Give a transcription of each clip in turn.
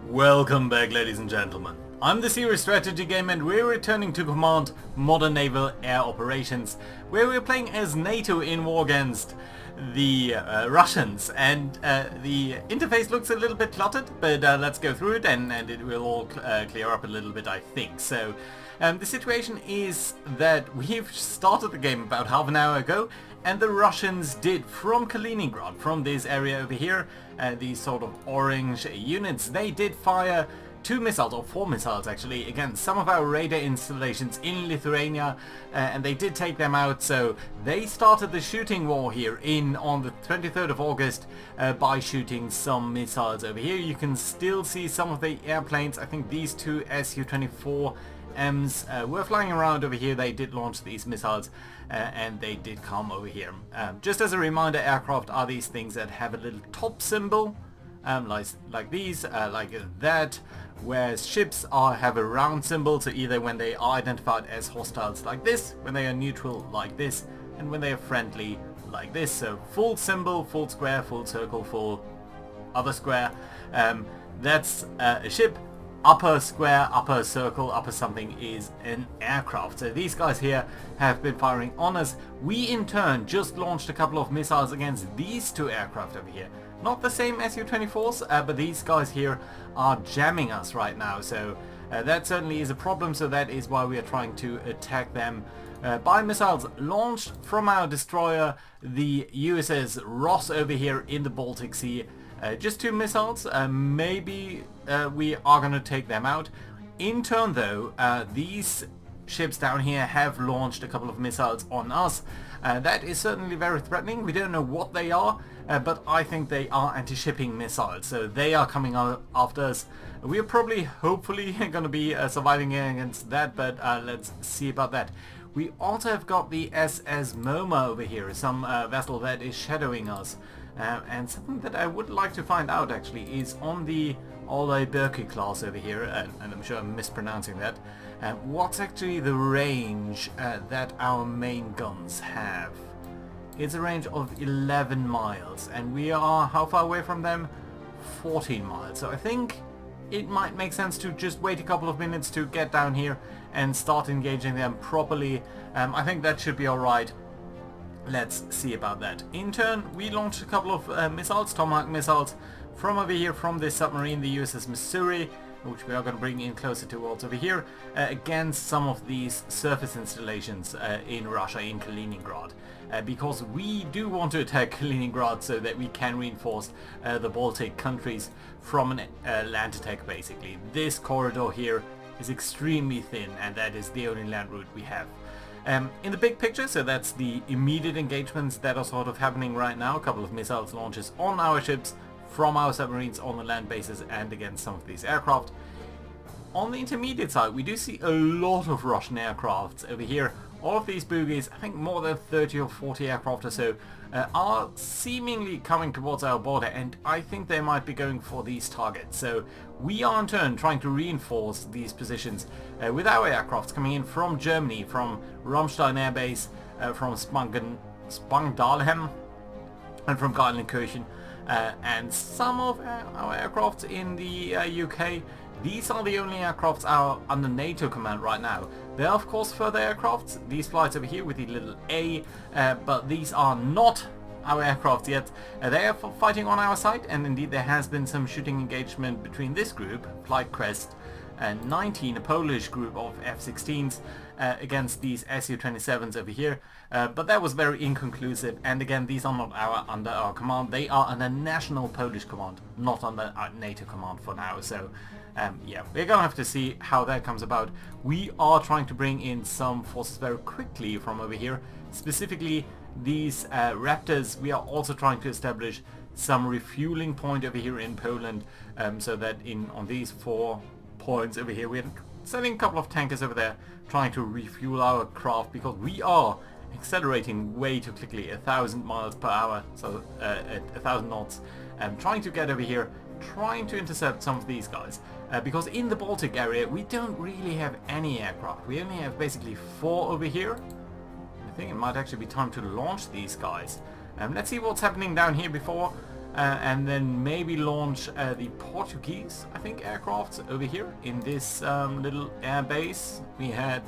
Welcome back, ladies and gentlemen. I'm the Serious Strategy Game and we're returning to command Modern Naval Air Operations, where we're playing as NATO in war against the Russians, and the interface looks a little bit cluttered, but let's go through it and it will all clear up a little bit, I think. So the situation is that we've started the game about half an hour ago, and the Russians did, from Kaliningrad, from this area over here, these sort of orange units, they did fire 2 missiles, or 4 missiles actually, against some of our radar installations in Lithuania, and they did take them out. So they started the shooting war here on the 23rd of August by shooting some missiles over here. You can still see some of the airplanes. I think these two Su-24Ms were flying around over here. They did launch these missiles and they did come over here. Just as a reminder, aircraft are these things that have a little top symbol, like these, like that, whereas ships have a round symbol, so either when they are identified as hostiles like this, when they are neutral like this, and when they are friendly like this. So full symbol, full square, full circle, full other square, that's a ship. Upper square, upper circle, upper something is an aircraft. So these guys here have been firing on us. We in turn just launched a couple of missiles against these two aircraft over here. Not the same Su-24s, but these guys here are jamming us right now. So that certainly is a problem, so that is why we are trying to attack them by missiles launched from our destroyer, the USS Ross over here in the Baltic Sea. Just 2 missiles, maybe we are going to take them out. In turn though, these ships down here have launched a couple of missiles on us. That is certainly very threatening. We don't know what they are, but I think they are anti-shipping missiles, so they are coming after us. We are probably, hopefully, going to be surviving against that, but let's see about that. We also have got the SS MoMA over here, some vessel that is shadowing us. And something that I would like to find out actually is on the Ole Berkey class over here, and I'm sure I'm mispronouncing that, what's actually the range that our main guns have. It's a range of 11 miles, and we are how far away from them? 14 miles. So I think it might make sense to just wait a couple of minutes to get down here and start engaging them properly. I think that should be alright. Let's see about that. In turn, we launched a couple of missiles, Tomahawk missiles, from over here, from this submarine, the USS Missouri, which we are going to bring in closer towards over here, against some of these surface installations in Russia, in Kaliningrad. Because we do want to attack Kaliningrad so that we can reinforce the Baltic countries from an land attack, basically. This corridor here is extremely thin, and that is the only land route we have. In the big picture, so that's the immediate engagements that are sort of happening right now, a couple of missiles launches on our ships, from our submarines on the land bases and against some of these aircraft. On the intermediate side, we do see a lot of Russian aircraft over here. All of these bogies, I think more than 30 or 40 aircraft or so, are seemingly coming towards our border, and I think they might be going for these targets. So we are in turn trying to reinforce these positions with our aircrafts coming in from Germany, from Ramstein Air Base, from Spangdahlem, and from Gardenkirchen, and some of our aircraft in the UK. These are the only aircrafts are under NATO command right now. There are of course further aircrafts, these flights over here with the little A, but these are not our aircraft yet. They are fighting on our side, and indeed there has been some shooting engagement between this group, Flight Crest, and 19, a Polish group of F-16s, against these Su-27s over here, but that was very inconclusive, and again these are not under our command. They are under national Polish command, not under our NATO command for now. So yeah, we're gonna have to see how that comes about. We are trying to bring in some forces very quickly from over here, specifically these Raptors. We are also trying to establish some refueling point over here in Poland, so that on these 4 points over here we're sending a couple of tankers over there trying to refuel our craft, because we are accelerating way too quickly, 1,000 miles per hour, so at 1,000 knots, trying to get over here, trying to intercept some of these guys, because in the Baltic area we don't really have any aircraft. We only have basically 4 over here. I think it might actually be time to launch these guys. Let's see what's happening down here before and then maybe launch the Portuguese, I think, aircrafts over here in this little air base. We had,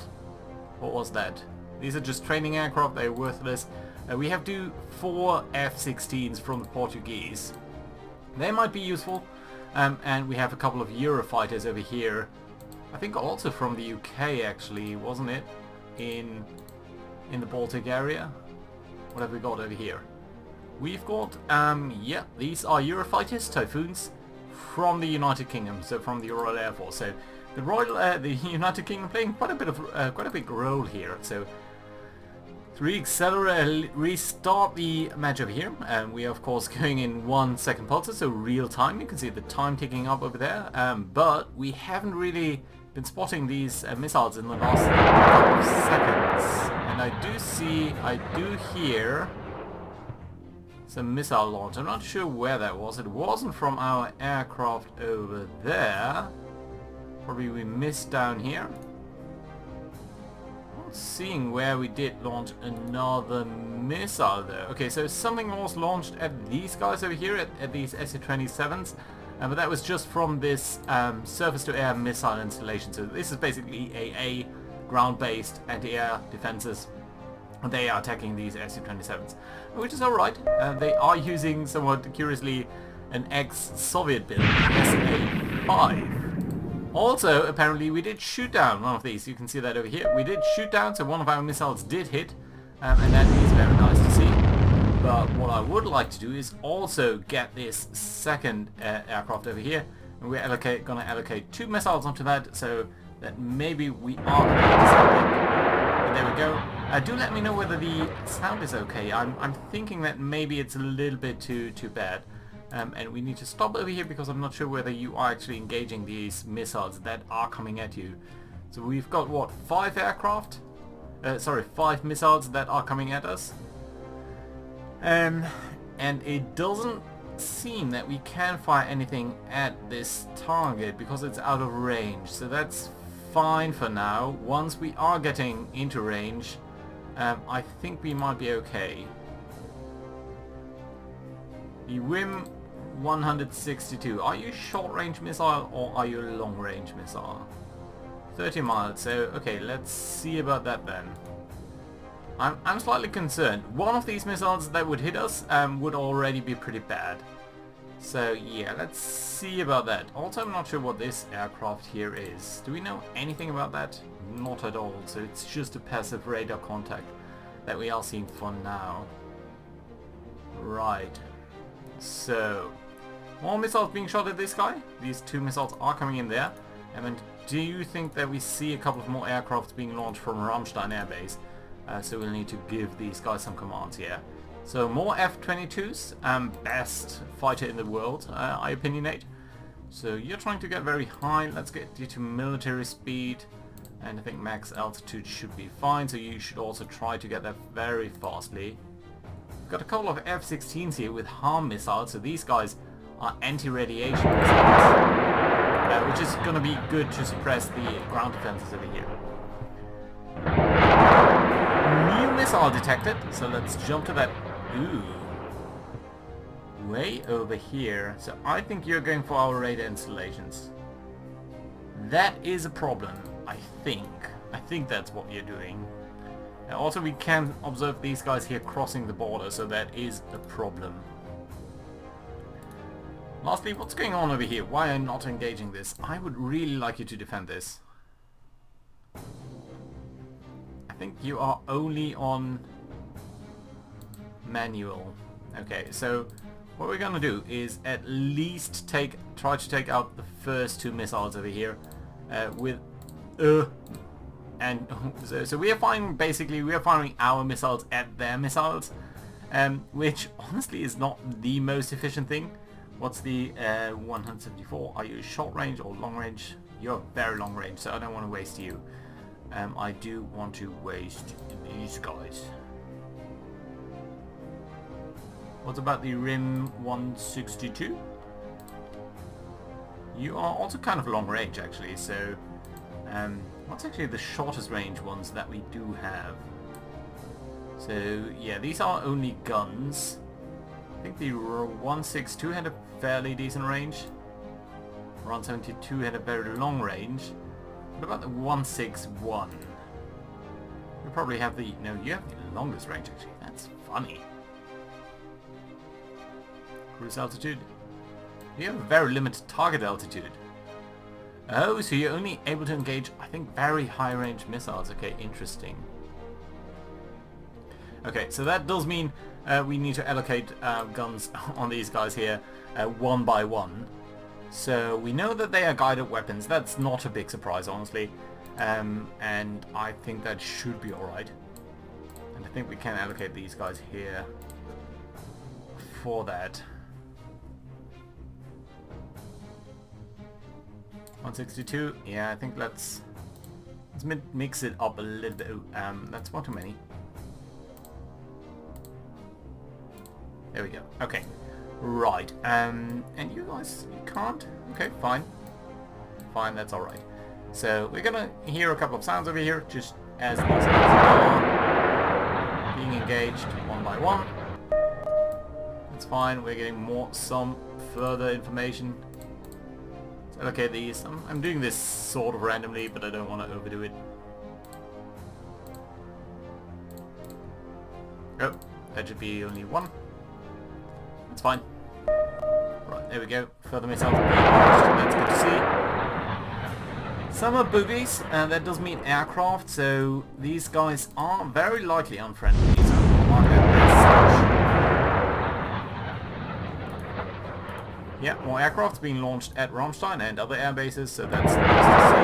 what was that? These are just training aircraft, they're worthless. We have 4 F-16s from the Portuguese. They might be useful, and we have a couple of Eurofighters over here. I think also from the UK actually, wasn't it? In the Baltic area. What have we got over here? We've got, yeah, these are Eurofighters, Typhoons, from the United Kingdom, so from the Royal Air Force. So the United Kingdom playing quite a big role here. So to restart the match over here, we are of course going in 1 second pulses, so real time. You can see the time ticking up over there, but we haven't really been spotting these missiles in the last couple of seconds. And I do hear some missile launch. I'm not sure where that was. It wasn't from our aircraft over there. Probably we missed down here. Not seeing where we did launch another missile though. Okay, so something was launched at these guys over here, at these Su-27s. But that was just from this surface-to-air missile installation. So this is basically a ground-based anti-air defenses. They are attacking these Su-27s, which is alright. They are using, somewhat curiously, an ex-Soviet build, SA-5. Also, apparently, we did shoot down one of these. You can see that over here. We did shoot down, so one of our missiles did hit, and that is very nice to see. But what I would like to do is also get this second aircraft over here, and we're going to allocate 2 missiles onto that, so that maybe we are going to get something. But there we go. Do let me know whether the sound is okay. I'm thinking that maybe it's a little bit too bad. And we need to stop over here because I'm not sure whether you are actually engaging these missiles that are coming at you. So we've got, what, 5 aircraft? 5 missiles that are coming at us. And it doesn't seem that we can fire anything at this target because it's out of range. So that's fine for now. Once we are getting into range, I think we might be okay. The WIM 162. Are you short range missile or are you a long range missile? 30 miles. So okay, let's see about that then. I'm slightly concerned. One of these missiles that would hit us would already be pretty bad. So yeah, let's see about that. Also, I'm not sure what this aircraft here is. Do we know anything about that? Not at all. So it's just a passive radar contact that we are seeing for now. Right. So, more missiles being shot at this guy. These 2 missiles are coming in there. And then do you think that we see a couple of more aircrafts being launched from Ramstein Air Base? So we'll need to give these guys some commands here. So more F-22s, best fighter in the world, I opinionate. So you're trying to get very high. Let's get you to military speed. And I think max altitude should be fine. So you should also try to get there very fastly. We've got a couple of F-16s here with harm missiles. So these guys are anti-radiation missiles, which is going to be good to suppress the ground defenses over here. New missile detected, so let's jump to that. Ooh. Way over here. So I think you're going for our radar installations. That is a problem, I think. I think that's what you're doing. And also we can observe these guys here crossing the border, so that is a problem. Lastly, what's going on over here? Why are you not engaging this? I would really like you to defend this. I think you are only on manual. Okay, so what we're gonna do is at least try to take out the first 2 missiles over here with and so we are firing, basically we are firing our missiles at their missiles, which honestly is not the most efficient thing. What's the 174? Are you short range or long range? You're very long range, so I don't want to waste you. I do want to waste these guys. What about the RIM 162? You are also kind of long range actually, so what's actually the shortest range ones that we do have? So yeah, these are only guns. I think the 162 had a fairly decent range. 172 had a very long range. What about the 161? You probably have the... No, you have the longest range actually. That's funny. Cruise altitude. You have a very limited target altitude. Oh, so you're only able to engage, I think, very high range missiles. Okay, interesting. Okay, so that does mean we need to allocate guns on these guys here one by one. So we know that they are guided weapons. That's not a big surprise, honestly. And I think that should be alright. And I think we can allocate these guys here for that. 162, yeah, I think let's mix it up a little bit. That's one too many. There we go. Okay, right. And you guys, you can't? Okay, fine. Fine, that's all right. So we're gonna hear a couple of sounds over here, just as these guys are being engaged one by one. That's fine. We're getting some further information. Okay, these. I'm doing this sort of randomly, but I don't want to overdo it. Oh, that should be only one. That's fine. Right, there we go. Further missiles being launched. That's good to see. Some are boogies, and that does mean aircraft, so these guys are very likely unfriendly. So we'll mark that as such. Yeah, more aircrafts being launched at Rammstein and other air bases, so that's nice to see.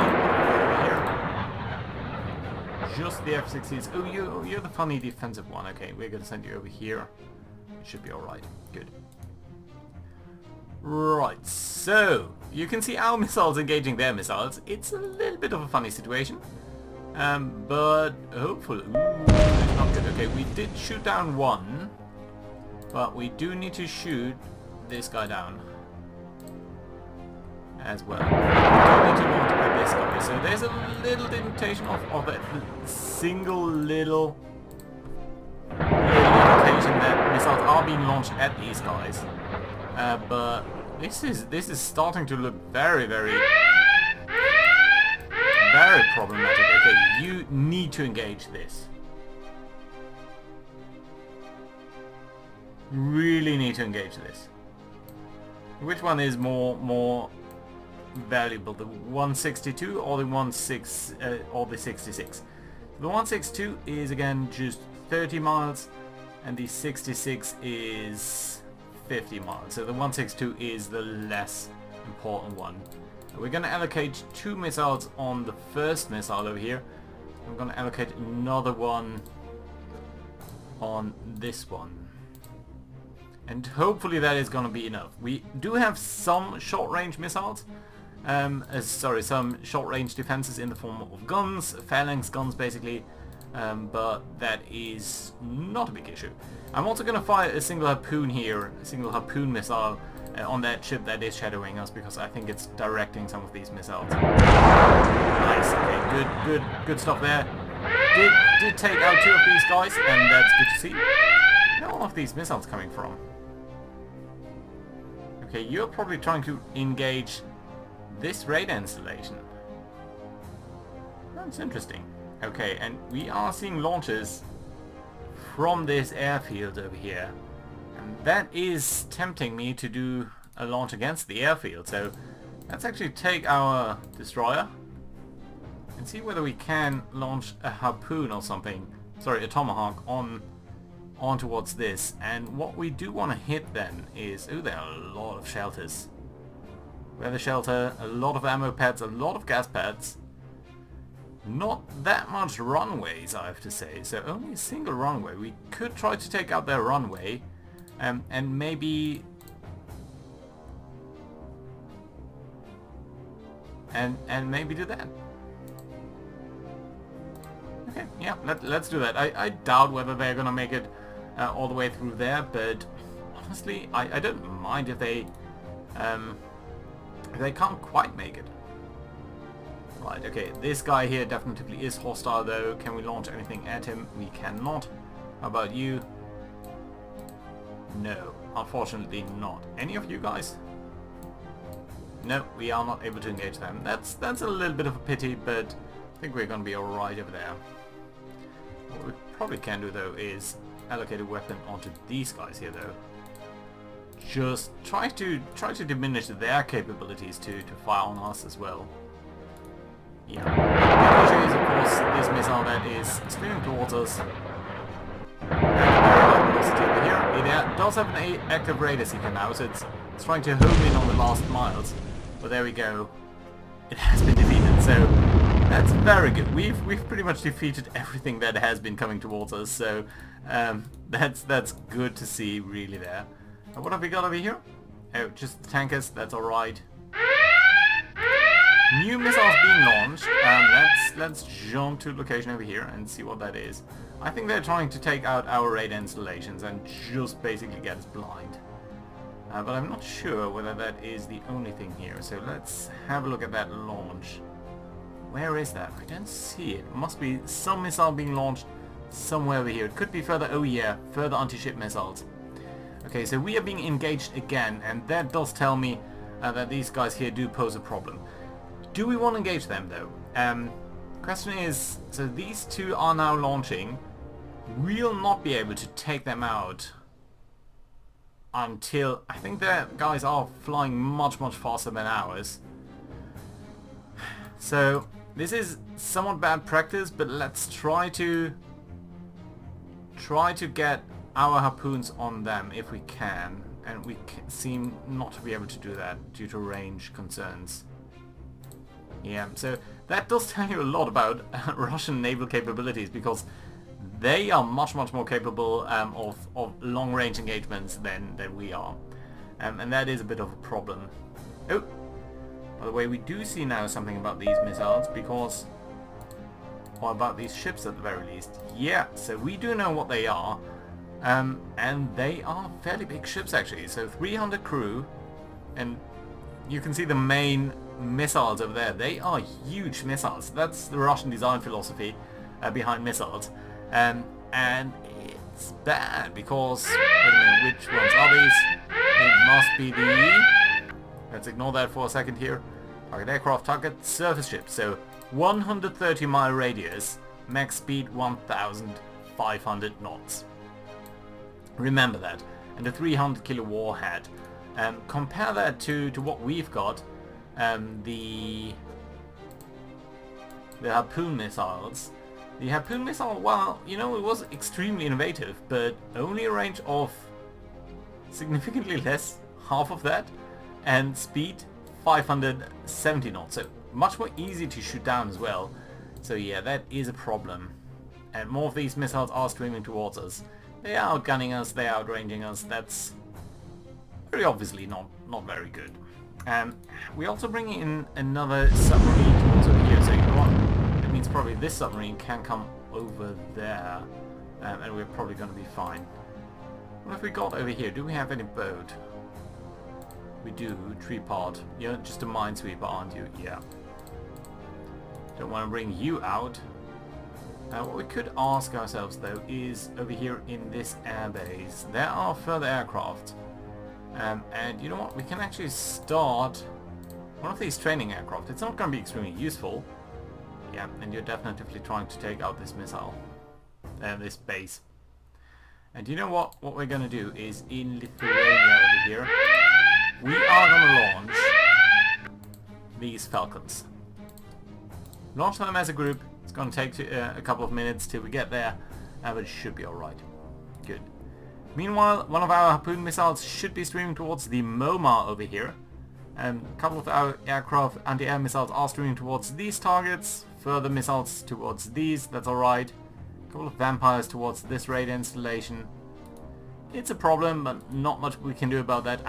Over here. Just the F-16s. Oh, you're the funny defensive one. Okay, we're going to send you over here. It should be alright. Good. Right, so you can see our missiles engaging their missiles. It's a little bit of a funny situation. But hopefully... Ooh, it's not good. Okay, we did shoot down one, but we do need to shoot this guy down as well. We do need to launch at this guy. So there's a little indentation of a single little indication that missiles are being launched at these guys. But this is starting to look very problematic. Okay, you need to engage this. You really need to engage this. Which one is more valuable, the 162 or the 66? The 162 is again just 30 miles, and the 66 is 50 miles. So the 162 is the less important one. We're going to allocate 2 missiles on the first missile over here. I'm going to allocate another one on this one. And hopefully that is going to be enough. We do have some short-range missiles. Some short-range defenses in the form of guns, phalanx guns basically. But that is not a big issue. I'm also going to fire a single harpoon here, a single harpoon missile on that ship that is shadowing us, because I think it's directing some of these missiles. Nice, okay, good stuff there. Did take out 2 of these guys, and that's good to see. Where are all of these missiles coming from? Okay, you're probably trying to engage this radar installation. That's interesting. Okay, and we are seeing launches from this airfield over here. And that is tempting me to do a launch against the airfield. So let's actually take our destroyer and see whether we can launch a harpoon or something. Sorry, a tomahawk on towards this. And what we do want to hit then is... Oh, there are a lot of shelters. Weather shelter, a lot of ammo pads, a lot of gas pads. Not that much runways, I have to say. So only a single runway. We could try to take out their runway, and maybe maybe do that. Okay, yeah, let's do that. I doubt whether they're gonna make it all the way through there, but honestly, I don't mind if they can't quite make it. Right, okay, this guy here definitely is hostile though. Can we launch anything at him? We cannot. How about you? No. unfortunately not. Any of you guys? No, we are not able to engage them. That's a little bit of a pity, but I think we're going to be alright over there. What we probably can do though is allocate a weapon onto these guys here though. Just try to diminish their capabilities to fire on us as well. Yeah. The issue is of course this missile that is streaming towards us. Very high velocity over here. It does have an active radar seeker now, so it's trying to home in on the last miles. But there we go. It has been defeated, so that's very good. We've pretty much defeated everything that has been coming towards us, so that's good to see really there. What have we got over here? Oh, just the tankers, that's alright. New missiles being launched. Let's jump to location over here and see what that is. I think they're trying to take out our radar installations and just basically get us blind. But I'm not sure whether that is the only thing here, so let's have a look at that launch. Where is that? I don't see it. It must be some missile being launched somewhere over here. It could be further, oh yeah, further anti-ship missiles. Okay, so we are being engaged again, and that does tell me that these guys here do pose a problem. Do we want to engage them though? Question is, so these two are now launching. We'll not be able to take them out until, I think their guys are flying much faster than ours. So this is somewhat bad practice, but let's try to get our harpoons on them if we can, and we seem not to be able to do that due to range concerns. Yeah, so that does tell you a lot about Russian naval capabilities, because they are much more capable of long-range engagements than we are, and that is a bit of a problem. Oh, by the way, we do see now something about these missiles, because, or about these ships at the very least. Yeah, so we do know what they are, and they are fairly big ships actually. So 300 crew, and you can see the main missiles over there. They are huge missiles. That's the Russian design philosophy behind missiles. And it's bad because, wait a minute, which ones are these? It must be the, let's ignore that for a second here. Target aircraft, target surface ship. So 130-mile radius, max speed 1,500 knots. Remember that. And a 300-kilo warhead. Compare that to what we've got. The harpoon missiles. The harpoon missile, well, you know, it was extremely innovative, but only a range of significantly less, half of that, and speed 570 knots, so much more easy to shoot down as well. So yeah, that is a problem. And more of these missiles are streaming towards us. They are outgunning us, they are outranging us. That's very obviously not very good. We also bring in another submarine towards over here, so you know what? It means probably this submarine can come over there, and we're probably going to be fine. What have we got over here? Do we have any boat? We do, tree pod. You're just a minesweeper, aren't you? Yeah. Don't want to bring you out. What we could ask ourselves though is over here in this airbase, there are further aircraft. And you know what? We can actually start one of these training aircraft. It's not going to be extremely useful. Yeah, and you're definitely trying to take out this missile, this base. And you know what? What we're going to do is in Lithuania over here, we are going to launch these Falcons. Launch them as a group. It's going to take a couple of minutes till we get there, but it should be alright. Good. Meanwhile, one of our harpoon missiles should be streaming towards the MoMA over here. A couple of our aircraft anti-air missiles are streaming towards these targets. Further missiles towards these, that's alright. A couple of vampires towards this radar installation. It's a problem, but not much we can do about that.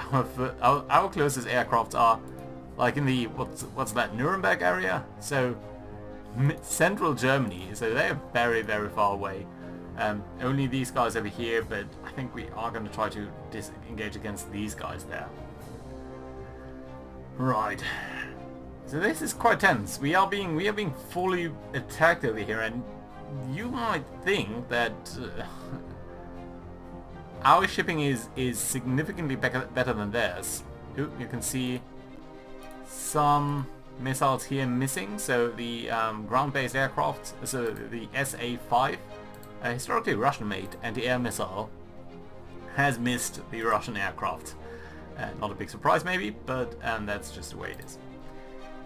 Our closest aircraft are like in the, what's that, Nuremberg area? So, central Germany, so they're very far away. Only these guys over here, but I think we are going to try to disengage against these guys there. Right. So this is quite tense. We are being fully attacked over here, and you might think that our shipping is significantly better than theirs. Ooh, you can see some missiles here missing. So the ground-based aircraft, so the SA-5, a historically Russian-made anti-air missile, has missed the Russian aircraft. Not a big surprise maybe, but that's just the way it is.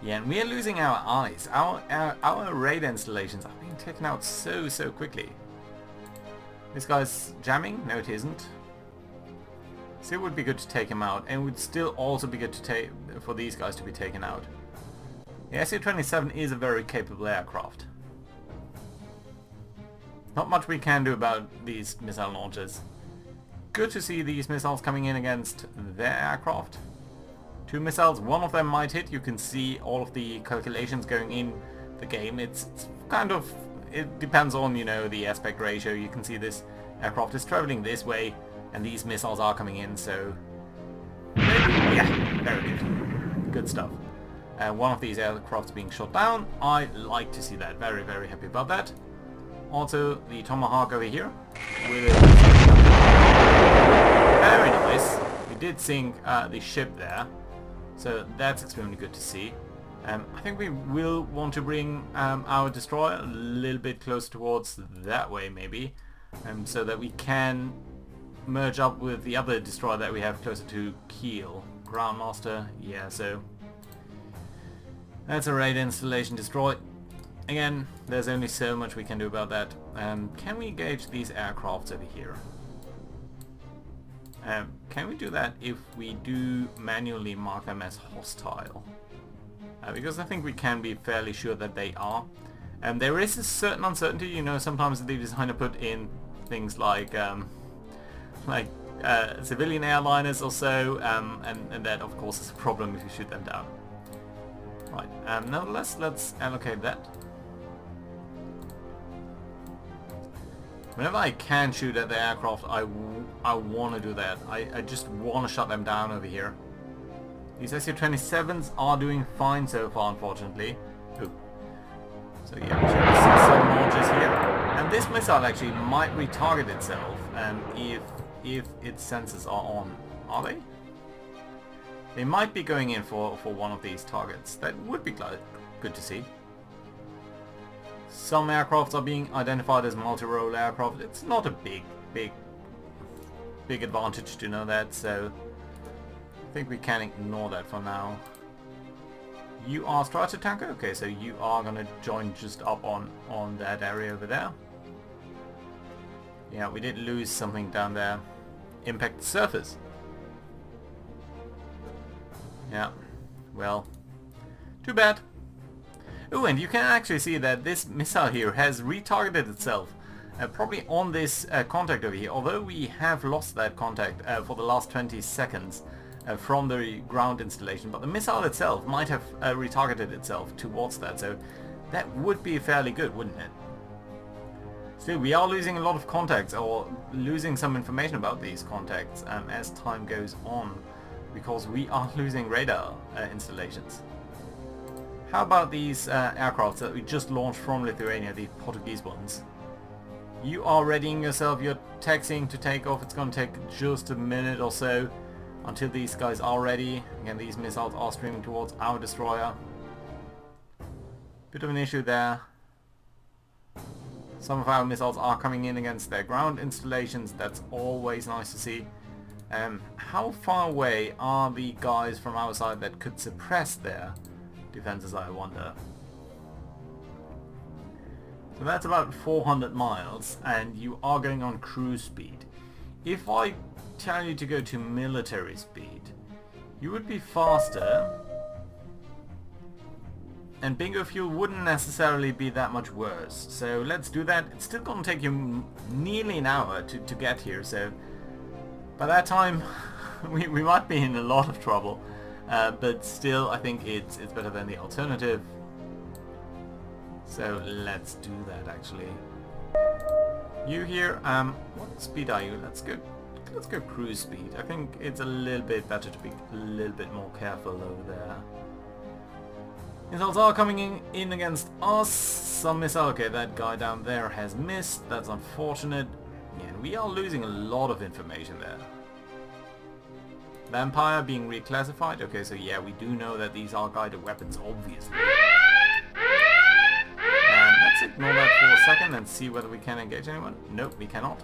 Yeah, and we are losing our eyes. Our radar installations are being taken out so quickly. This guy's jamming? No, it isn't. So it would be good to take him out, and it would still also be good to for these guys to be taken out. The Su-27 is a very capable aircraft. Not much we can do about these missile launchers. Good to see these missiles coming in against their aircraft. 2 missiles, one of them might hit. You can see all of the calculations going in the game. It's kind of, it depends on, you know, the aspect ratio. You can see this aircraft is traveling this way and these missiles are coming in, so yeah, very good. Good stuff. One of these aircrafts being shot down. I like to see that. Very happy about that. Also, the Tomahawk over here with a very nice. We did sink the ship there, so that's extremely good to see. I think we will want to bring our destroyer a little bit closer towards that way maybe, so that we can merge up with the other destroyer that we have closer to Kiel. Groundmaster, yeah, so that's a radar installation destroyed. Again, there's only so much we can do about that. Can we engage these aircrafts over here? Can we do that if we do manually mark them as hostile? Because I think we can be fairly sure that they are. There is a certain uncertainty, you know, sometimes the designer put in things like civilian airliners or so, and that of course is a problem if you shoot them down. Right, nevertheless, let's allocate that. Whenever I can shoot at the aircraft, I want to do that. I just want to shut them down over here. These Su-27s are doing fine so far, unfortunately. Ooh. So yeah, we should see some launches here. And this missile actually might retarget itself if its sensors are on. Are they? They might be going in for one of these targets. That would be good to see. Some aircrafts are being identified as multi-role aircraft. It's not a big advantage to know that, so I think we can ignore that for now. You are strata tanker? Okay, so you are gonna join just up on that area over there. Yeah, we did lose something down there. Impact surface. Yeah, well, too bad. Oh, and you can actually see that this missile here has retargeted itself, probably on this contact over here, although we have lost that contact for the last 20 seconds from the ground installation, but the missile itself might have retargeted itself towards that, so that would be fairly good, wouldn't it? Still, we are losing a lot of contacts, or losing some information about these contacts as time goes on, because we are losing radar installations. How about these aircraft that we just launched from Lithuania, the Portuguese ones? You are readying yourself, you're taxiing to take off. It's going to take just a minute or so until these guys are ready. Again, these missiles are streaming towards our destroyer. Bit of an issue there. Some of our missiles are coming in against their ground installations. That's always nice to see. How far away are the guys from our side that could suppress their defenses, I wonder? So that's about 400 miles, and you are going on cruise speed. If I tell you to go to military speed, you would be faster, and bingo fuel wouldn't necessarily be that much worse. So let's do that. It's still going to take you nearly an hour to get here, so by that time we might be in a lot of trouble. But still, I think it's better than the alternative. So let's do that actually. You here, what speed are you? Let's go cruise speed. I think it's a little bit better to be a little bit more careful over there. Missiles are coming in against us. Some missile, okay, that guy down there has missed. That's unfortunate. Yeah, and we are losing a lot of information there. Vampire being reclassified. Okay, so yeah, we do know that these are guided weapons, obviously. And let's ignore that for a second and see whether we can engage anyone. Nope, we cannot.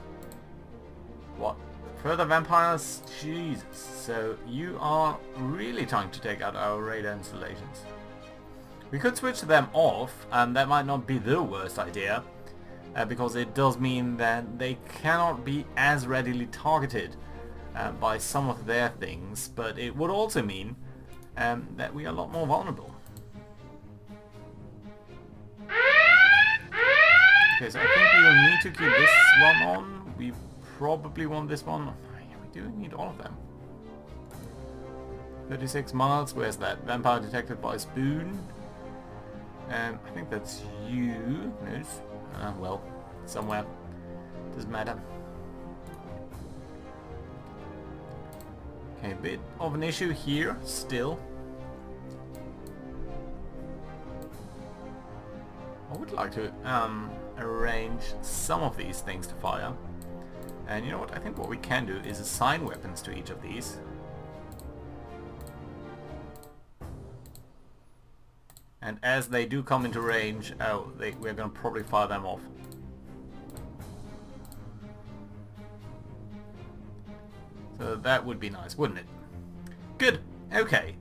What? Further vampires? Jesus. So you are really trying to take out our radar installations. We could switch them off, and that might not be the worst idea, because it does mean that they cannot be as readily targeted by some of their things, but it would also mean that we are a lot more vulnerable. Okay, so I think we will need to keep this one on. We probably want this one. Yeah, we do need all of them. 36 miles, where's that? Vampire detected by Spoon. I think that's you. No, well, somewhere. Doesn't matter. Okay, a bit of an issue here, still. I would like to arrange some of these things to fire. And you know what, I think what we can do is assign weapons to each of these. And as they do come into range, we're going to probably fire them off. So that would be nice, wouldn't it? Good. Okay.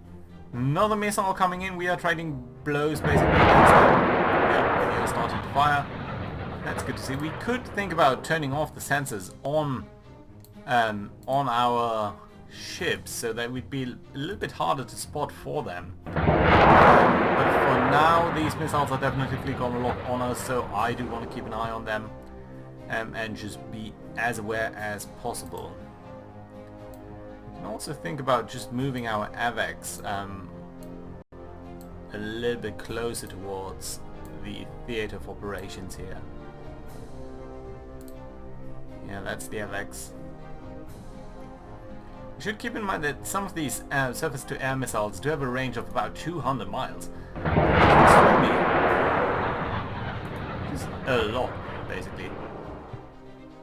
Another missile coming in. We are trading blows basically against them. Yeah, they are starting to fire. That's good to see. We could think about turning off the sensors on our ships so that we'd be a little bit harder to spot for them. But for now, these missiles are definitely going to lock on us, so I do want to keep an eye on them and just be as aware as possible. We can also think about just moving our AVEX a little bit closer towards the theater of operations here. Yeah, that's the AVEX. You should keep in mind that some of these surface-to-air missiles do have a range of about 200 miles. Just a lot, basically.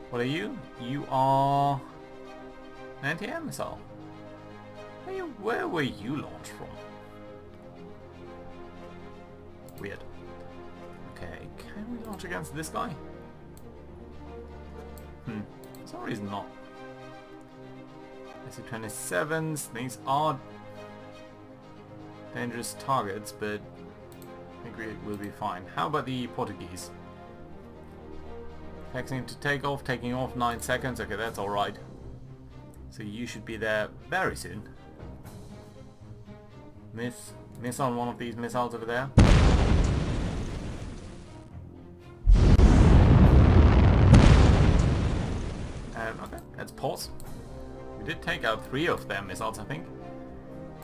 What are you? You are an anti-air missile. Where were you launched from? Weird. Okay, can we launch against this guy? For some reason not. SU-27s, these are dangerous targets, but I think we will be fine. How about the Portuguese? Taxiing to take off, taking off 9 seconds. Okay, that's alright. So you should be there very soon. Miss on one of these missiles over there. Okay, let's pause. We did take out 3 of their missiles, I think.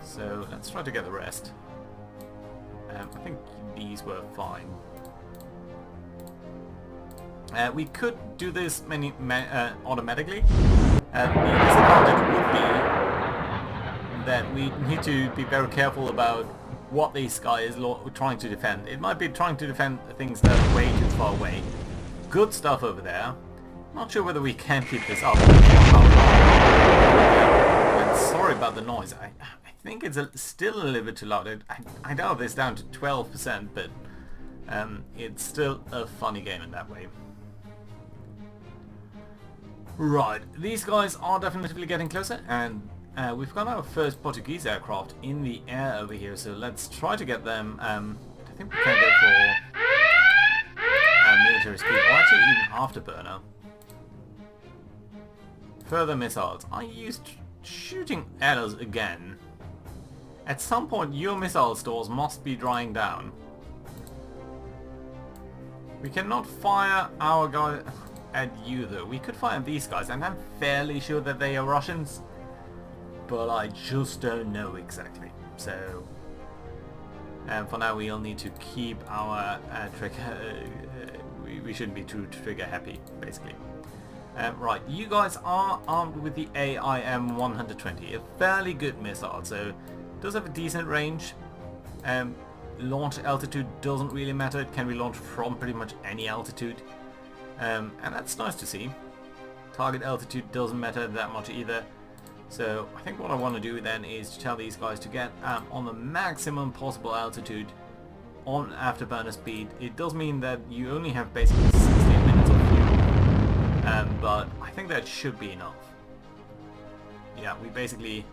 So let's try to get the rest. I think these were fine. We could do this automatically. The disadvantage would be that we need to be very careful about what this guy is trying to defend. It might be trying to defend things that are way too far away. Good stuff over there. Not sure whether we can keep this up. And sorry about the noise. I think it's still a little bit too loud. I dialed this down to 12%, but it's still a funny game in that way. Right, these guys are definitely getting closer, and we've got our first Portuguese aircraft in the air over here, so let's try to get them. I think we can go for military speed, or actually even afterburner. Further missiles. I used shooting at us again. At some point your missile stores must be drying down. We cannot fire our guy at you though. We could fire these guys, and I'm fairly sure that they are Russians, but I just don't know exactly. So for now we'll need to keep our trigger. We shouldn't be too trigger happy, basically. Right, you guys are armed with the AIM-120, a fairly good missile, so it does have a decent range. Launch altitude doesn't really matter, it can be launched from pretty much any altitude, and that's nice to see. target altitude doesn't matter that much either. So I think what I want to do then is to tell these guys to get on the maximum possible altitude on afterburner speed. It does mean that you only have basically 16 minutes of fuel, but I think that should be enough. Yeah, we basically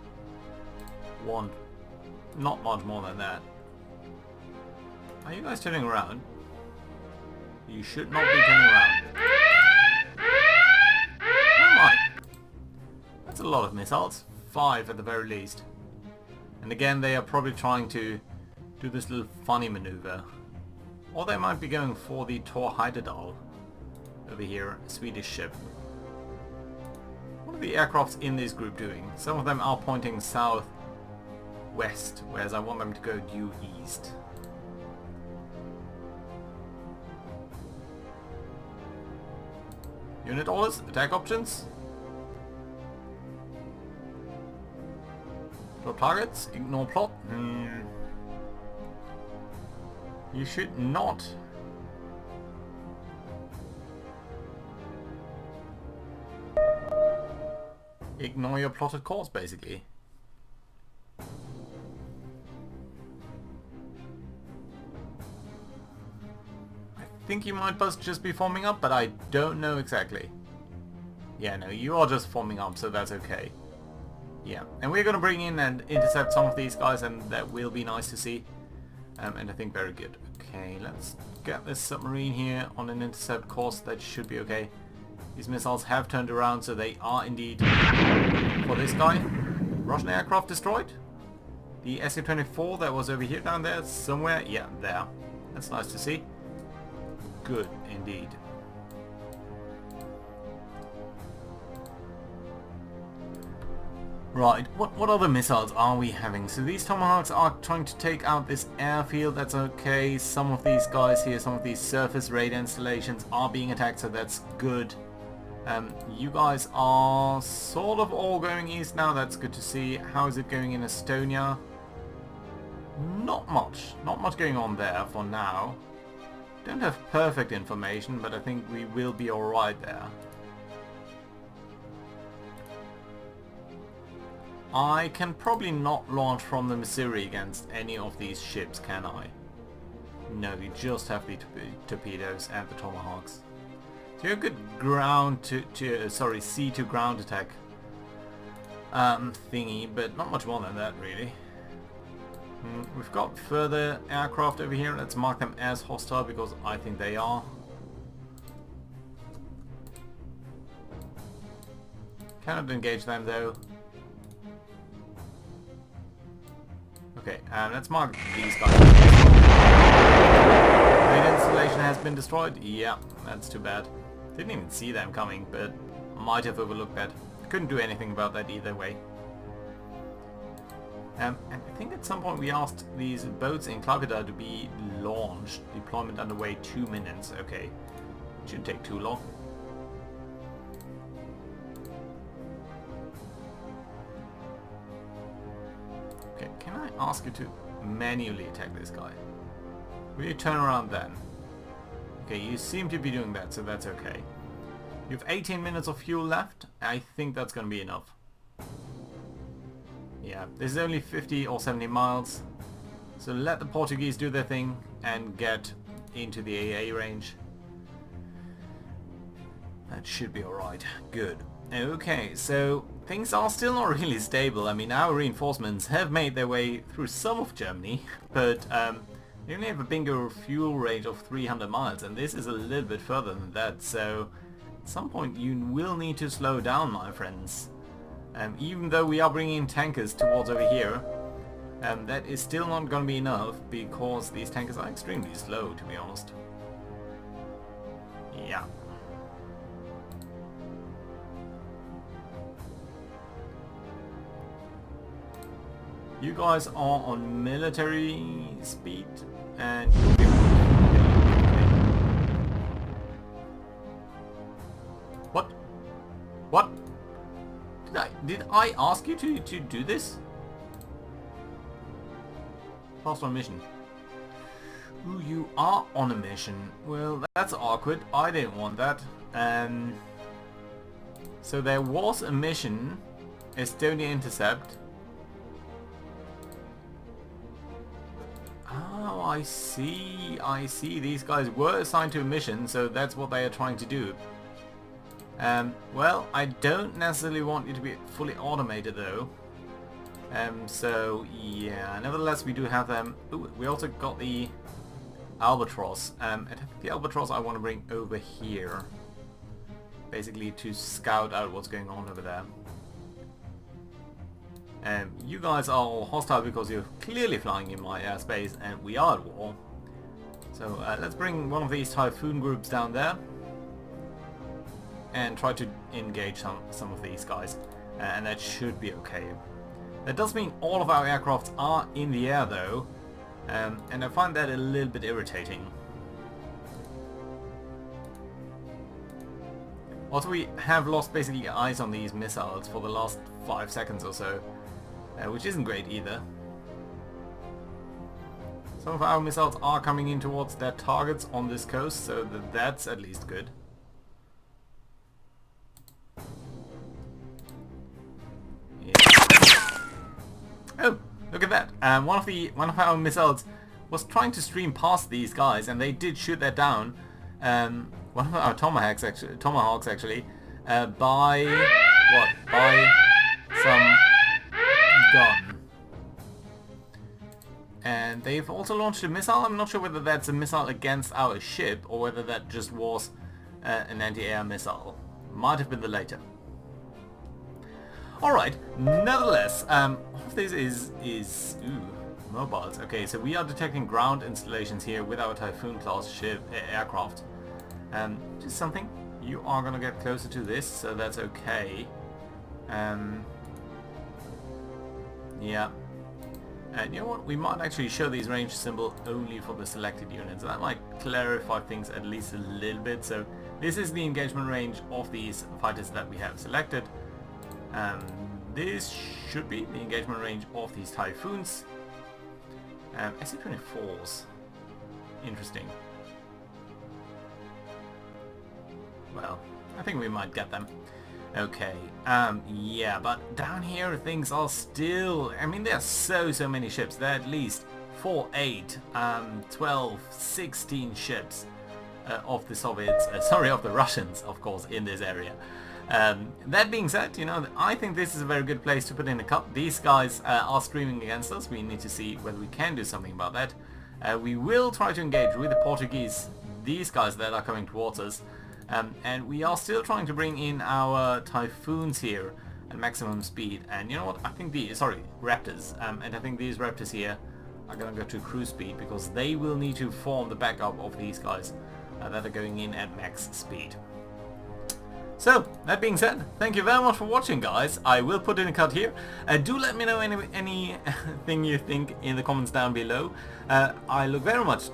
want not much more than that. Are you guys turning around? You should not be turning around. Oh my! That's a lot of missiles. 5 at the very least. And again, they are probably trying to do this little funny maneuver. Or they might be going for the Tor Heidedal over here, a Swedish ship. What are the aircrafts in this group doing? Some of them are pointing south-west, whereas I want them to go due east. Unit orders, attack options. Drop targets, ignore plot. You should not. Ignore your plotted course, basically. I think you might just be forming up, but I don't know exactly. Yeah, no, you are just forming up, so that's okay. Yeah, and we're going to bring in and intercept some of these guys, and that will be nice to see. And I think very good. Okay, let's get this submarine here on an intercept course. That should be okay. These missiles have turned around, so they are indeed for this guy. Russian aircraft destroyed. The Su-24 that was over here down there somewhere. Yeah, there. That's nice to see. Good indeed. Right, what other missiles are we having? So these Tomahawks are trying to take out this airfield, that's okay. Some of these guys here, some of these surface radar installations are being attacked, so that's good. You guys are sort of all going east now, that's good to see. How is it going in Estonia? Not much going on there for now. Don't have perfect information, but I think we will be alright there. I can probably not launch from the Missouri against any of these ships, can I? No, we just have the torpedoes and the Tomahawks. So you have good ground sea to ground attack thingy, but not much more than that really. We've got further aircraft over here. Let's mark them as hostile because I think they are. Cannot engage them though. Okay, let's mark these guys. Radar installation has been destroyed. Yeah, that's too bad. Didn't even see them coming, but might have overlooked that. Couldn't do anything about that either way. And I think at some point we asked these boats in Klaipeda to be launched. Deployment underway 2 minutes. Okay, shouldn't take too long. Okay, can I ask you to manually attack this guy? Will you turn around then? Okay, you seem to be doing that, so that's okay. You have 18 minutes of fuel left. I think that's going to be enough. Yeah, this is only 50 or 70 miles. So let the Portuguese do their thing and get into the AA range. That should be alright. Good. Okay, so things are still not really stable. I mean, our reinforcements have made their way through some of Germany, but they only have a bingo fuel range of 300 miles, and this is a little bit further than that, so at some point you will need to slow down, my friends. Even though we are bringing tankers towards over here, that is still not going to be enough because these tankers are extremely slow, to be honest. Yeah. You guys are on military speed and what? What? Did I ask you to do this? Fast on mission. Ooh, you are on a mission. Well, that's awkward. I didn't want that. So there was a mission, Estonia Intercept. Oh, I see, I see. These guys were assigned to a mission, so that's what they are trying to do. Well, I don't necessarily want you to be fully automated though. So yeah, nevertheless we do have them. Ooh, we also got the Albatross. And the Albatross I want to bring over here. Basically to scout out what's going on over there. You guys are all hostile because you're clearly flying in my airspace and we are at war. So let's bring one of these Typhoon groups down there and try to engage some of these guys. And that should be okay. That does mean all of our aircrafts are in the air though, and I find that a little bit irritating. Also, we have lost basically eyes on these missiles for the last 5 seconds or so, which isn't great either. Some of our missiles are coming in towards their targets on this coast, so that's at least good. Oh, look at that! One of our missiles was trying to stream past these guys, and they did shoot that down. One of our tomahawks actually, by what? By some gun. And they've also launched a missile. I'm not sure whether that's a missile against our ship or whether that just was an anti-air missile. Might have been the latter. Alright, nevertheless, all of this is mobiles. Okay, so we are detecting ground installations here with our Typhoon class ship aircraft. Just something. You are gonna get closer to this, so that's okay. Yeah. And you know what? We might actually show these range symbol only for the selected units. That might clarify things at least a little bit. So this is the engagement range of these fighters that we have selected. This should be the engagement range of these Typhoons. SC-24s. Interesting. Well, I think we might get them. Okay, yeah, but down here things are still... I mean, there are so many ships. There are at least 4, 8, 12, 16 ships of the Soviets, sorry, of the Russians, of course, in this area. That being said, you know, I think this is a very good place to put in a cut. These guys are streaming against us. We need to see whether we can do something about that. We will try to engage with the Portuguese, these guys that are coming towards us. And we are still trying to bring in our Typhoons here at maximum speed. And you know what? I think Raptors. And I think these Raptors here are going to go to cruise speed because they will need to form the backup of these guys that are going in at max speed. So, that being said, thank you very much for watching, guys. I will put in a cut here. Do let me know anything you think in the comments down below. I look very much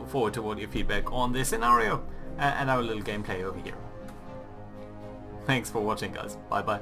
forward to your feedback on this scenario and our little gameplay over here. Thanks for watching, guys. Bye bye.